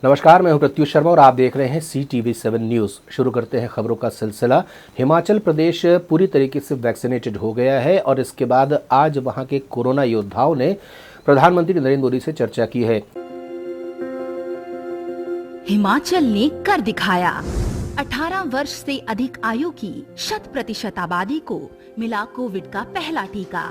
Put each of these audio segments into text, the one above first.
नमस्कार, मैं हूं प्रत्युष शर्मा और आप देख रहे हैं CTV7 न्यूज़। शुरू करते हैं खबरों का सिलसिला। हिमाचल प्रदेश पूरी तरीके से वैक्सीनेटेड हो गया है और इसके बाद आज वहां के कोरोना योद्धाओं ने प्रधानमंत्री नरेंद्र मोदी से चर्चा की है। हिमाचल ने कर दिखाया। 18 वर्ष से अधिक आयु की 100% आबादी को मिला कोविड का पहला टीका।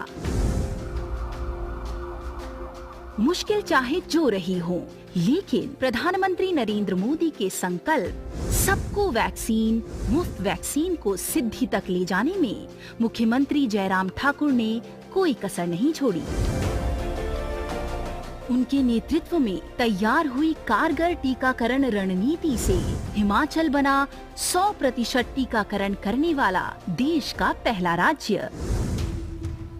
मुश्किल चाहे जो रही हो, लेकिन प्रधानमंत्री नरेंद्र मोदी के संकल्प सबको वैक्सीन, मुफ्त वैक्सीन को सिद्धि तक ले जाने में मुख्यमंत्री जयराम ठाकुर ने कोई कसर नहीं छोड़ी। उनके नेतृत्व में तैयार हुई कारगर टीकाकरण रणनीति से हिमाचल बना 100% टीकाकरण करने वाला देश का पहला राज्य।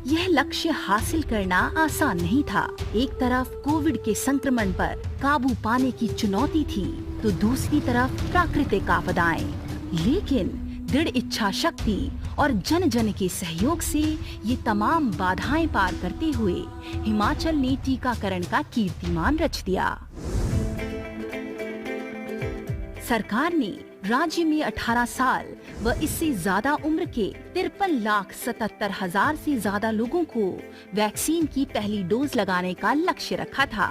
यह लक्ष्य हासिल करना आसान नहीं था। एक तरफ कोविड के संक्रमण पर काबू पाने की चुनौती थी, तो दूसरी तरफ प्राकृतिक आपदाएं। लेकिन दृढ़ इच्छा शक्ति और जन जन के सहयोग से ये तमाम बाधाएं पार करते हुए हिमाचल ने टीकाकरण का कीर्तिमान रच दिया। सरकार ने राज्य में 18 साल व इससे ज्यादा उम्र के 53,77,000 से ज्यादा लोगों को वैक्सीन की पहली डोज लगाने का लक्ष्य रखा था।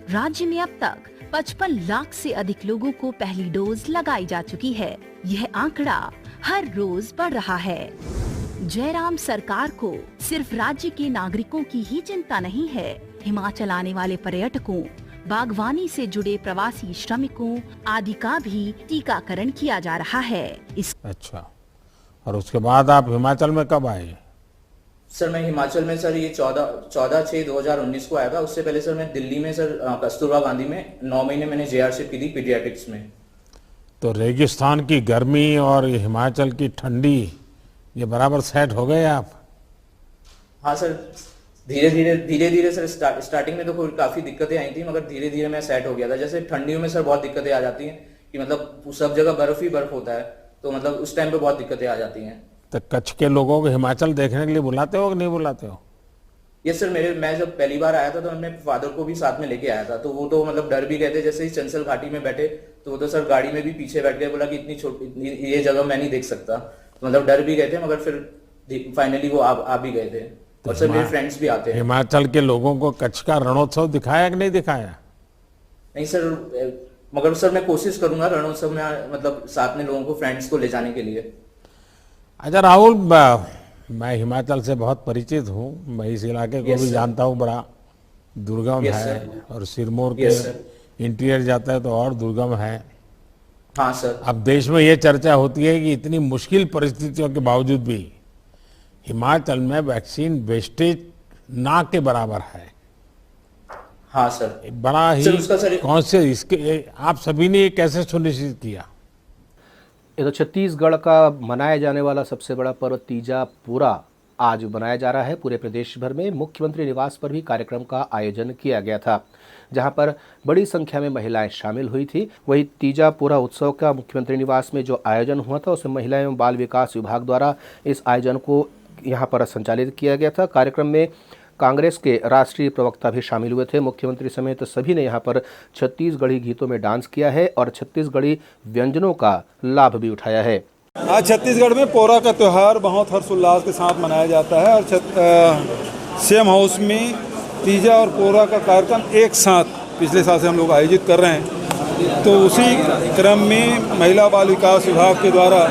राज्य में अब तक 55 लाख से अधिक लोगों को पहली डोज लगाई जा चुकी है। यह आंकड़ा हर रोज बढ़ रहा है। जयराम सरकार को सिर्फ राज्य के नागरिकों की ही चिंता नहीं है। हिमाचल आने वाले पर्यटकों, बागवानी से जुड़े प्रवासी श्रमिकों आदि का भी टीकाकरण किया जा रहा है। अच्छा, और उसके बाद आप हिमाचल में कब आए? सर मैं हिमाचल में सर ये 14/6/2019 को आया था। उससे पहले सर मैं दिल्ली में सर कस्तूरबा गांधी में 9 महीने मैंने JRC की थी पीडियाट्रिक्स में। तो रेगिस्तान की गर्मी और हिमाचल की ठंडी ये बराबर सेट हो गए आप? हाँ सर, धीरे धीरे सर स्टार्टिंग में तो काफी दिक्कतें आई थी, मगर धीरे धीरे मैं सेट हो गया था। जैसे ठंडियों में सर बहुत दिक्कतें आ जाती हैं कि मतलब सब जगह बर्फ ही बर्फ होता है, तो मतलब उस टाइम पे बहुत दिक्कतें आ जाती हैं। तो कच्छ के लोगों को हिमाचल देखने के लिए बुलाते हो कि नहीं बुलाते हो? यस सर, मैं जब पहली बार आया था तो अपने फादर को भी साथ में लेके आया था, तो वो तो मतलब डर भी गए थे। जैसे ही चंसल घाटी में बैठे तो वो तो सर गाड़ी में भी पीछे बैठ गए, बोला कि इतनी छोटी ये जगह मैं नहीं देख सकता। तो मतलब डर भी गए थे, मगर फिर फाइनली वो आ भी गए थे। और सर मेरे फ्रेंड्स भी आते हैं। हिमाचल के लोगों को कच्छ का रणोत्सव दिखाया कि नहीं दिखाया? नहीं सर, मगर सर मैं कोशिश करूंगा रणोत्सव में मतलब साथ में लोगों को, फ्रेंड्स को ले जाने के लिए। अच्छा राहुल, मैं हिमाचल से बहुत परिचित हूँ। मैं इस इलाके को भी जानता हूँ। बड़ा दुर्गम है और सिरमौर के इंटीरियर जाता है तो और दुर्गम है। हाँ सर। अब देश में ये चर्चा होती है कि इतनी मुश्किल परिस्थितियों के बावजूद भी हिमाचल में वैक्सीन वेस्टेज ना के बराबर है। हाँ सर। बड़ा ही कौन से इसके आप सभी ने ये कैसे सुनिश्चित किया? ये तो छत्तीसगढ़ का मनाया जाने वाला सबसे बड़ा पर्व तीजा पूरा आज मनाया जा रहा है। पूरे प्रदेश भर में मुख्यमंत्री निवास पर भी कार्यक्रम का आयोजन किया गया था, जहां पर बड़ी संख्या में महिलाएं शामिल हुई थी। वही तीजा पूरा उत्सव का मुख्यमंत्री निवास में जो आयोजन हुआ था, उसमें महिला एवं बाल विकास विभाग द्वारा इस आयोजन को यहाँ पर संचालित किया गया था। कार्यक्रम में कांग्रेस के राष्ट्रीय प्रवक्ता भी शामिल हुए थे। मुख्यमंत्री समेत सभी ने यहाँ पर छत्तीसगढ़ी गीतों में डांस किया है और छत्तीसगढ़ी व्यंजनों का लाभ भी उठाया है। आज छत्तीसगढ़ में पोरा का त्यौहार बहुत हर्षोल्लास के साथ मनाया जाता है और सेम हाउस में तीजा और पोरा का कार्यक्रम एक साथ पिछले साल से हम लोग आयोजित कर रहे हैं। तो उसी क्रम में महिला बाल विकास विभाग के द्वारा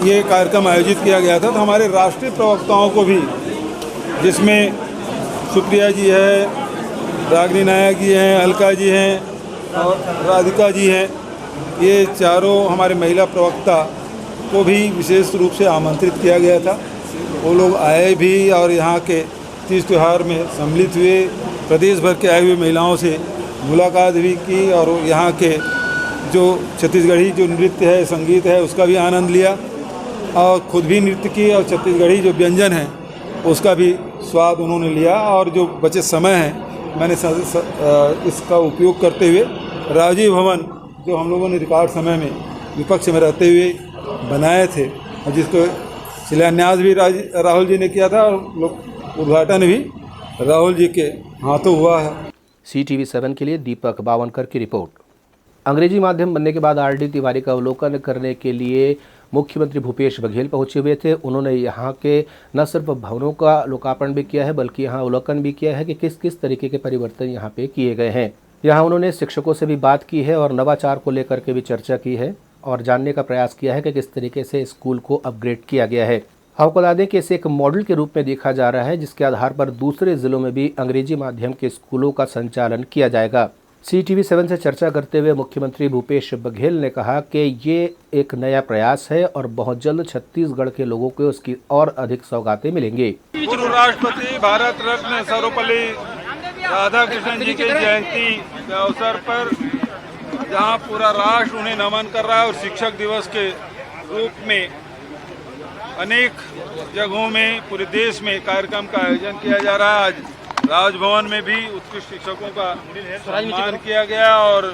ये कार्यक्रम आयोजित किया गया था। तो हमारे राष्ट्रीय प्रवक्ताओं को भी, जिसमें सुप्रिया जी है, रागिनी नायक जी हैं, अलका जी हैं और राधिका जी हैं, ये चारों हमारे महिला प्रवक्ता को भी विशेष रूप से आमंत्रित किया गया था। वो लोग आए भी और यहाँ के तीज त्यौहार में सम्मिलित हुए। प्रदेश भर के आए हुए महिलाओं से मुलाकात भी की और यहाँ के जो छत्तीसगढ़ी जो नृत्य है, संगीत है, उसका भी आनंद लिया और खुद भी नृत्य की और छत्तीसगढ़ी जो व्यंजन है उसका भी स्वाद उन्होंने लिया। और जो बचे समय है मैंने इसका उपयोग करते हुए राजीव भवन, जो हम लोगों ने रिकॉर्ड समय में विपक्ष में रहते हुए बनाए थे और जिसको शिलान्यास भी राहुल जी ने किया था और उद्घाटन भी राहुल जी के हाथों हुआ है। CTV7 के लिए दीपक बावनकर की रिपोर्ट। अंग्रेजी माध्यम बनने के बाद आरडी तिवारी का अवलोकन करने के लिए मुख्यमंत्री भूपेश बघेल पहुंचे हुए थे। उन्होंने यहाँ के न सिर्फ भवनों का लोकार्पण भी किया है बल्कि यहाँ अवलोकन भी किया है कि किस किस तरीके के परिवर्तन यहाँ पे किए गए हैं। यहाँ उन्होंने शिक्षकों से भी बात की है और नवाचार को लेकर के भी चर्चा की है और जानने का प्रयास किया है कि किस तरीके से स्कूल को अपग्रेड किया गया है। आपको बता दें कि इसे एक मॉडल के रूप में देखा जा रहा है जिसके आधार पर दूसरे जिलों में भी अंग्रेजी माध्यम के स्कूलों का संचालन किया जाएगा। CTV7 से चर्चा करते हुए मुख्यमंत्री भूपेश बघेल ने कहा कि ये एक नया प्रयास है और बहुत जल्द छत्तीसगढ़ के लोगों को उसकी और अधिक सौगातें मिलेंगी। पूर्व राष्ट्रपति भारत रत्न सर्वपल्ली राधाकृष्णन जी की जयंती के अवसर पर जहां पूरा राष्ट्र उन्हें नमन कर रहा है और शिक्षक दिवस के रूप में अनेक जगहों में पूरे देश में कार्यक्रम का आयोजन किया जा रहा है। आज राजभवन में भी उत्कृष्ट शिक्षकों का सम्मान किया गया और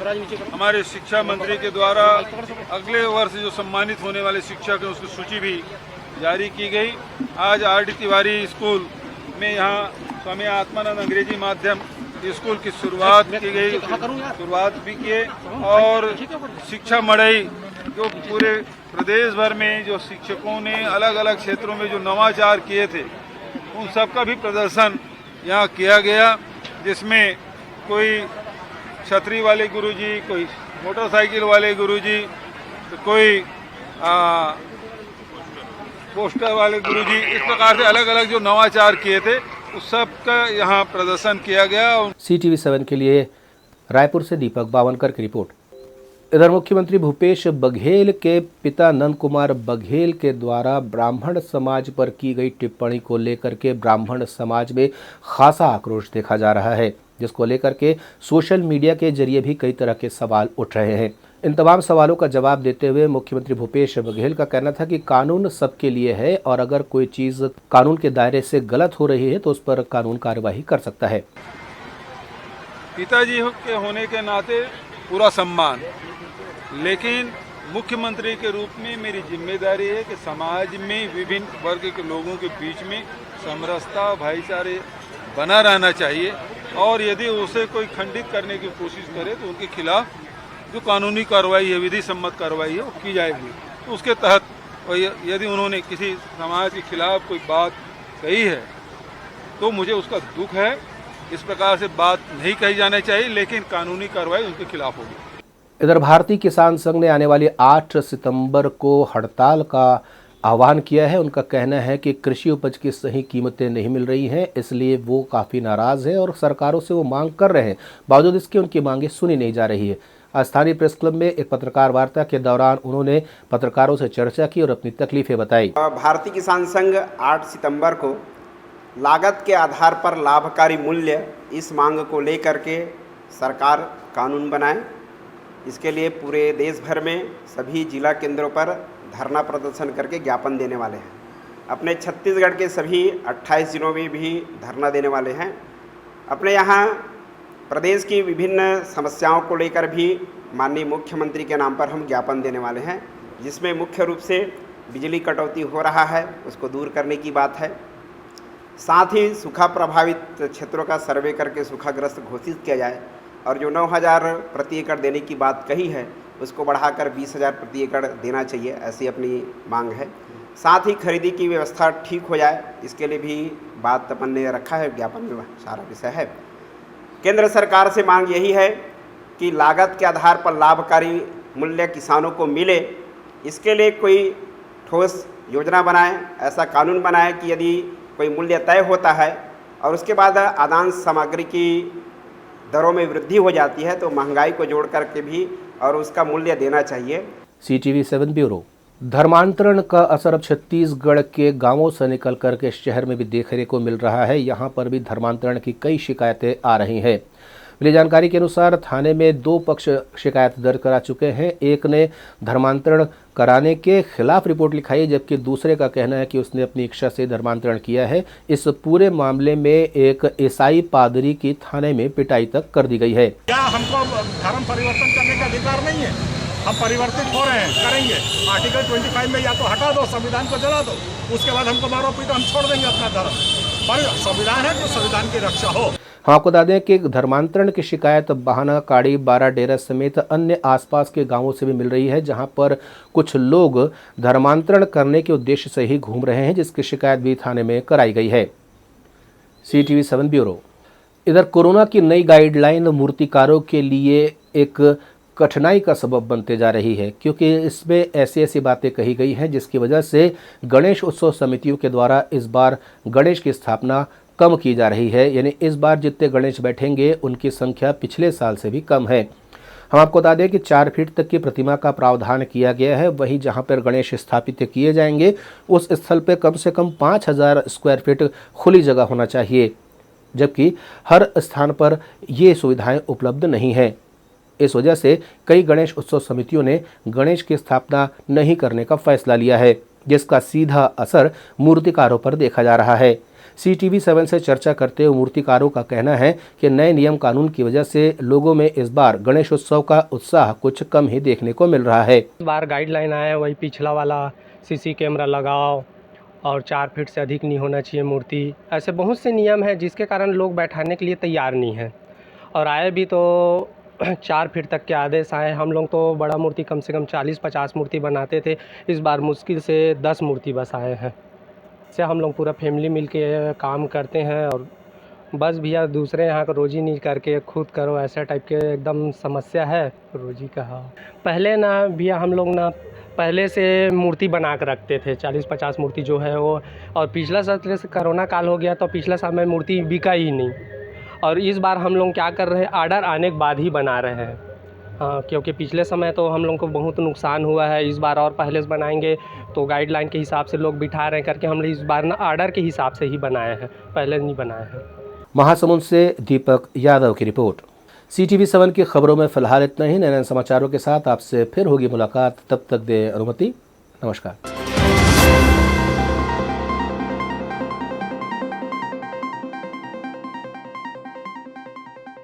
हमारे शिक्षा मंत्री के द्वारा अगले वर्ष जो सम्मानित होने वाले शिक्षक हैं उसकी सूची भी जारी की गई। आज आरडी तिवारी स्कूल में यहाँ स्वामी आत्मानंद अंग्रेजी माध्यम स्कूल की शुरुआत की गई, शुरुआत भी किए और शिक्षा मड़ई जो पूरे प्रदेश भर में जो शिक्षकों ने अलग अलग क्षेत्रों में जो नवाचार किए थे उन सब का भी प्रदर्शन यहाँ किया गया, जिसमें कोई छतरी वाले गुरुजी, कोई मोटरसाइकिल वाले गुरुजी, तो कोई पोस्टर वाले गुरुजी, इस प्रकार से अलग अलग जो नवाचार किए थे उस सब का यहाँ प्रदर्शन किया गया। CTV7 के लिए रायपुर से दीपक बावनकर की रिपोर्ट। इधर मुख्यमंत्री भूपेश बघेल के पिता नंद कुमार बघेल के द्वारा ब्राह्मण समाज पर की गई टिप्पणी को लेकर के ब्राह्मण समाज में खासा आक्रोश देखा जा रहा है, जिसको लेकर के सोशल मीडिया के जरिए भी कई तरह के सवाल उठ रहे हैं। इन तमाम सवालों का जवाब देते हुए मुख्यमंत्री भूपेश बघेल का कहना था कि कानून सबके लिए है और अगर कोई चीज कानून के दायरे से गलत हो रही है तो उस पर कानून कार्यवाही कर सकता है। पिताजी के होने के नाते पूरा सम्मान, लेकिन मुख्यमंत्री के रूप में मेरी जिम्मेदारी है कि समाज में विभिन्न वर्ग के लोगों के बीच में समरसता, भाईचारे बना रहना चाहिए और यदि उसे कोई खंडित करने की कोशिश करे तो उनके खिलाफ जो कानूनी कार्रवाई है, विधि सम्मत कार्रवाई है, वो की जाएगी। तो उसके तहत यदि उन्होंने किसी समाज के खिलाफ कोई बात कही है तो मुझे उसका दुख है। इस प्रकार से बात नहीं कही जानी चाहिए, लेकिन कानूनी कार्रवाई उनके खिलाफ होगी। इधर भारतीय किसान संघ ने आने वाली 8 सितंबर को हड़ताल का आह्वान किया है। उनका कहना है कि कृषि उपज की सही कीमतें नहीं मिल रही हैं, इसलिए वो काफ़ी नाराज़ है और सरकारों से वो मांग कर रहे हैं, बावजूद इसके उनकी मांगें सुनी नहीं जा रही है। स्थानीय प्रेस क्लब में एक पत्रकार वार्ता के दौरान उन्होंने पत्रकारों से चर्चा की और अपनी तकलीफें बताई। भारतीय किसान संघ 8 सितंबर को लागत के आधार पर लाभकारी मूल्य, इस मांग को लेकर के सरकार कानून बनाए। इसके लिए पूरे देश भर में सभी जिला केंद्रों पर धरना प्रदर्शन करके ज्ञापन देने वाले हैं। अपने छत्तीसगढ़ के सभी 28 जिलों में भी धरना देने वाले हैं। अपने यहाँ प्रदेश की विभिन्न समस्याओं को लेकर भी माननीय मुख्यमंत्री के नाम पर हम ज्ञापन देने वाले हैं, जिसमें मुख्य रूप से बिजली कटौती हो रहा है उसको दूर करने की बात है। साथ ही सूखा प्रभावित क्षेत्रों का सर्वे करके सूखाग्रस्त घोषित किया जाए और जो 9,000 प्रति एकड़ देने की बात कही है उसको बढ़ाकर 20,000 प्रति एकड़ देना चाहिए, ऐसी अपनी मांग है। साथ ही खरीदी की व्यवस्था ठीक हो जाए, इसके लिए भी बात अपन ने रखा है, ज्ञापन में सारा विषय है। केंद्र सरकार से मांग यही है कि लागत के आधार पर लाभकारी मूल्य किसानों को मिले, इसके लिए कोई ठोस योजना बनाए, ऐसा कानून बनाए कि यदि कोई मूल्य तय होता है और उसके बाद आदान सामग्री की दरों में वृद्धि हो जाती है तो महंगाई को जोड़ करके भी और उसका मूल्य देना चाहिए। CTV7 bureau. धर्मांतरण का असर अब छत्तीसगढ़ के गांवों से निकल कर के शहर में भी देखने को मिल रहा है। यहां पर भी धर्मांतरण की कई शिकायतें आ रही हैं। मिली जानकारी के अनुसार थाने में 2 पक्ष शिकायत दर्ज करा चुके हैं। एक ने धर्मांतरण कराने के खिलाफ रिपोर्ट लिखाई है, जबकि दूसरे का कहना है कि उसने अपनी इच्छा से धर्मांतरण किया है। इस पूरे मामले में एक ईसाई पादरी की थाने में पिटाई तक कर दी गई है। क्या हमको धर्म परिवर्तन करने का अधिकार नहीं है? हम परिवर्तित हो रहे हैं, करेंगे। आर्टिकल 25 में या तो हटा दो, संविधान को जला दो, उसके बाद हमको मारो पीटो, हम छोड़ देंगे अपना धर्म। पर संविधान है तो संविधान की रक्षा हो। हम आपको बता दें कि धर्मांतरण की शिकायत बाहाना, काड़ी, बारा डेरा समेत अन्य आसपास के गांवों से भी मिल रही है, जहां पर कुछ लोग धर्मांतरण करने के उद्देश्य से ही घूम रहे हैं, जिसकी शिकायत भी थाने में कराई गई है। CTV7 bureau. इधर कोरोना की नई गाइडलाइन मूर्तिकारों के लिए एक कठिनाई का सबब बनते जा रही है, क्योंकि इसमें ऐसी बातें कही गई हैं जिसकी वजह से गणेश उत्सव समितियों के द्वारा इस बार गणेश की स्थापना कम की जा रही है। यानी इस बार जितने गणेश बैठेंगे उनकी संख्या पिछले साल से भी कम है। हम आपको बता दें कि 4 फीट तक की प्रतिमा का प्रावधान किया गया है। वहीं जहां पर गणेश स्थापित किए जाएंगे उस स्थल पर कम से कम 5000 स्क्वायर फीट खुली जगह होना चाहिए, जबकि हर स्थान पर ये सुविधाएं उपलब्ध नहीं हैं। इस वजह से कई गणेश उत्सव समितियों ने गणेश की स्थापना नहीं करने का फैसला लिया है, जिसका सीधा असर मूर्तिकारों पर देखा जा रहा है। CTV7 से चर्चा करते हुए मूर्तिकारों का कहना है कि नए नियम कानून की वजह से लोगों में इस बार गणेश उत्सव का उत्साह कुछ कम ही देखने को मिल रहा है। इस बार गाइडलाइन आया है वही पिछला वाला, CC कैमरा लगाओ और 4 फीट से अधिक नहीं होना चाहिए मूर्ति। ऐसे बहुत से नियम हैं जिसके कारण लोग बैठाने के लिए तैयार नहीं हैं, और आए भी तो 4 फीट तक के आदेश आए। हम लोग तो बड़ा मूर्ति कम से कम 40-50 मूर्ति बनाते थे, इस बार मुश्किल से 10 मूर्ति बस आए हैं। से हम लोग पूरा फैमिली मिल के काम करते हैं, और बस भैया दूसरे यहाँ का रोजी नहीं करके खुद करो, ऐसा टाइप के एकदम समस्या है रोजी का। हाँ, पहले ना भैया हम लोग ना पहले से मूर्ति बना कर रखते थे, 40-50 मूर्ति जो है वो, और पिछला साल से कोरोना काल हो गया तो पिछला साल में मूर्ति बिका ही नहीं, और इस बार हम लोग क्या कर रहे हैं, ऑर्डर आने के बाद ही बना रहे हैं। हाँ, क्योंकि पिछले समय तो हम लोग को बहुत नुकसान हुआ है, इस बार और पहले से बनाएंगे तो गाइडलाइन के हिसाब से लोग बिठा रहे हैं करके हम लोग इस बार ना ऑर्डर के हिसाब से ही बनाए हैं, पहले नहीं बनाए हैं। महासमुंद से दीपक यादव की रिपोर्ट। CTV7 की खबरों में फिलहाल इतना ही। नए समाचारों के साथ आपसे फिर होगी मुलाकात, तब तक दे अनुमति। नमस्कार।